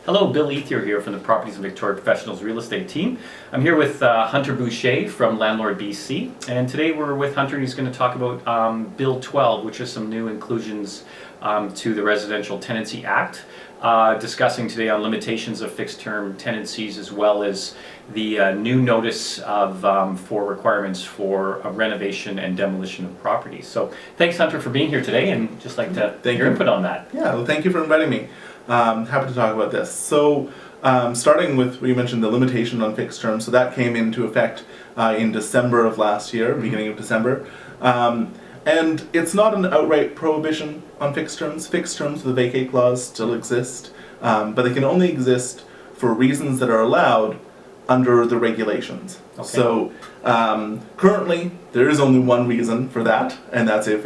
Hello, Bill Ethier here from the Properties and Victoria Professionals Real Estate team. I'm here with Hunter Boucher from Landlord BC, and today we're with Hunter and he's going to talk about Bill 12, which is some new inclusions to the Residential Tenancy Act, discussing today on limitations of fixed-term tenancies as well as the new notice of for requirements for renovation and demolition of properties. So thanks, Hunter, for being here today, and just like to get your input on that. Yeah, well, thank you for inviting me. Happy to talk about this. So, starting with what you mentioned, the limitation on fixed terms, so that came into effect in December of last year, beginning of December. And it's not an outright prohibition on fixed terms. Fixed terms with a vacate clause still exist, but they can only exist for reasons that are allowed under the regulations. Okay. So, currently, there is only one reason for that, and that's if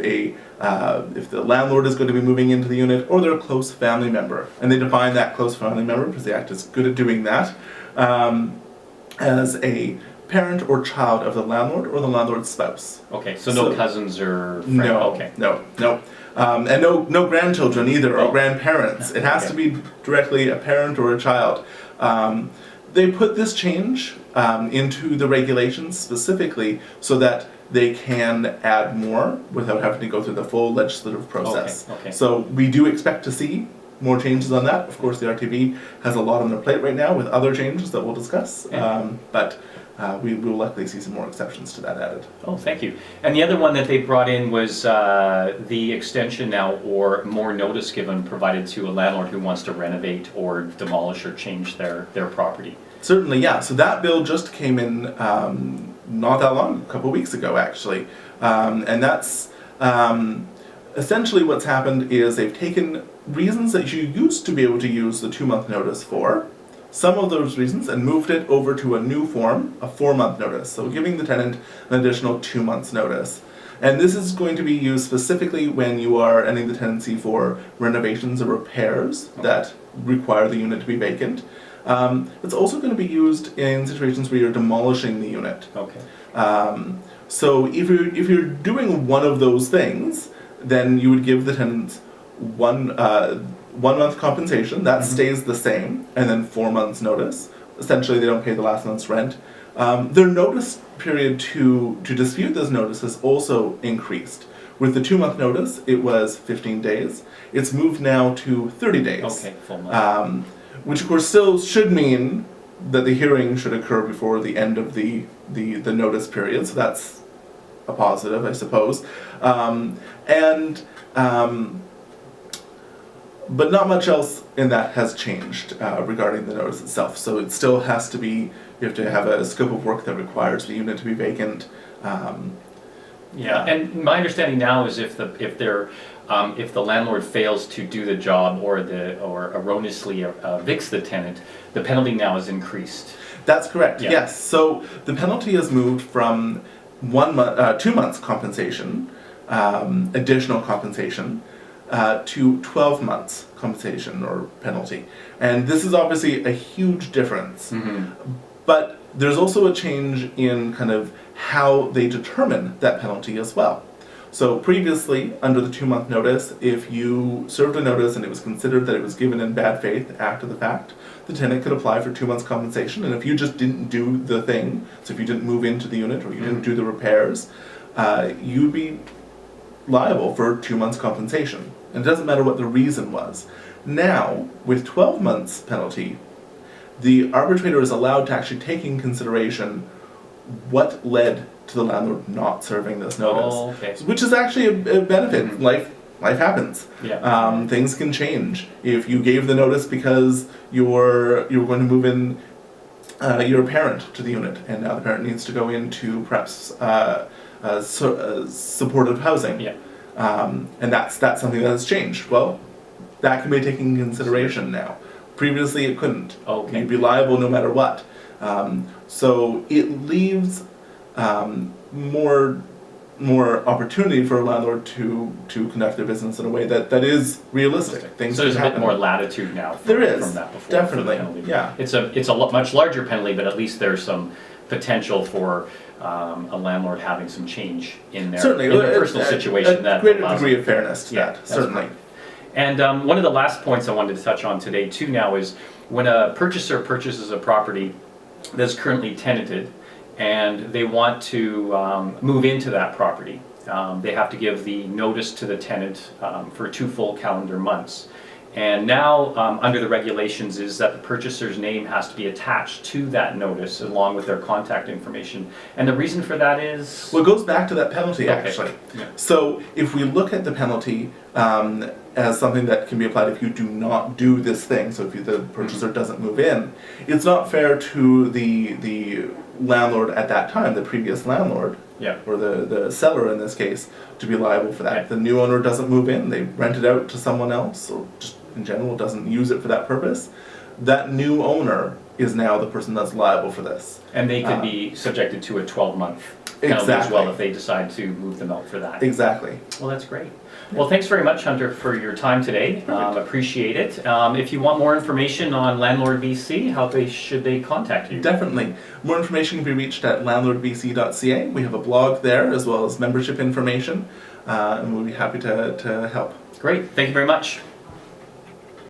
the landlord is going to be moving into the unit or they're a close family member. And they define that close family member, because the Act is good at doing that, as a parent or child of the landlord or the landlord's spouse. Okay, so no cousins or friends? No, okay. no. And no grandchildren either, or grandparents. It has to be directly a parent or a child. They put this change into the regulations specifically so that they can add more without having to go through the full legislative process. Okay. So we do expect to see more changes on that. Of course, the RTB has a lot on their plate right now with other changes that we'll discuss, but we will likely see some more exceptions to that added. Oh, thank you. And the other one that they brought in was the extension now, or more notice given, provided to a landlord who wants to renovate or demolish or change their property. Certainly, yeah. So that bill just came in not that long, a couple of weeks ago actually. And that's essentially what's happened is they've taken reasons that you used to be able to use the 2-month notice for, some of those reasons, and moved it over to a new form, a 4-month notice. So giving the tenant an additional 2 months notice. And this is going to be used specifically when you are ending the tenancy for renovations or repairs that require the unit to be vacant. It's also going to be used in situations where you're demolishing the unit. Okay. So if you're doing one of those things, then you would give the tenant 1 month compensation, that stays the same, and then 4 months notice. Essentially, they don't pay the last month's rent. Their notice period to dispute this notice has also increased. With the 2-month notice, it was 15 days. It's moved now to 30 days. Okay, full month. Which of course still should mean that the hearing should occur before the end of the notice period, so that's a positive, I suppose. But not much else in that has changed regarding the notice itself. So it still has to be, you have to have a scope of work that requires the unit to be vacant. Yeah, and my understanding now is if the landlord fails to do the job or erroneously evicts the tenant, the penalty now is increased. That's correct. Yeah. Yes. So the penalty has moved from 2 months compensation, additional compensation, to 12 months compensation or penalty, and this is obviously a huge difference. Mm-hmm. But there's also a change in kind of how they determine that penalty as well. So previously, under the 2-month notice, if you served a notice and it was considered that it was given in bad faith after the fact, the tenant could apply for 2 months compensation, and if you just didn't do the thing, so if you didn't move into the unit or you didn't do the repairs, you'd be liable for 2 months compensation. And it doesn't matter what the reason was. Now, with 12 months penalty, the arbitrator is allowed to actually take in consideration what led to the landlord not serving this notice. Oh, okay. Which is actually a benefit. Mm-hmm. Life happens. Yeah. Things can change. If you gave the notice because you were going to move in your parent to the unit, and now the parent needs to go into perhaps supportive housing. Yeah. And that's something that has changed. Well, that can be taken into consideration now. Previously, it couldn't. Okay. You'd be liable no matter what. So it leaves more opportunity for a landlord to conduct their business in a way that is realistic. Things so there's a happen. bit more latitude now from, there is, from that before. definitely. For the penalty. Yeah. It's a much larger penalty, but at least there's some potential for a landlord having some change in their, certainly, in their personal situation. A greater degree of fairness to that, certainly. And one of the last points I wanted to touch on today too now is when a purchaser purchases a property that's currently tenanted and they want to move into that property, they have to give the notice to the tenant for 2 full calendar months. And now, under the regulations, is that the purchaser's name has to be attached to that notice along with their contact information. And the reason for that is? Well, it goes back to that penalty, Okay. actually. Yeah. So if we look at the penalty as something that can be applied if you do not do this thing, so if the purchaser doesn't move in, it's not fair to the landlord at that time, the previous landlord, Yeah. or the seller in this case, to be liable for that. Yeah. If the new owner doesn't move in, they rent it out to someone else, or just in general doesn't use it for that purpose, that new owner is now the person that's liable for this. And they could be subjected to a 12-month penalty as well if they decide to move them out for that. Exactly. Well, that's great. Well, thanks very much, Hunter, for your time today. Appreciate it. If you want more information on Landlord BC, should they contact you? Definitely. More information can be reached at landlordbc.ca. We have a blog there as well as membership information, and we'll be happy to help. Great. Thank you very much.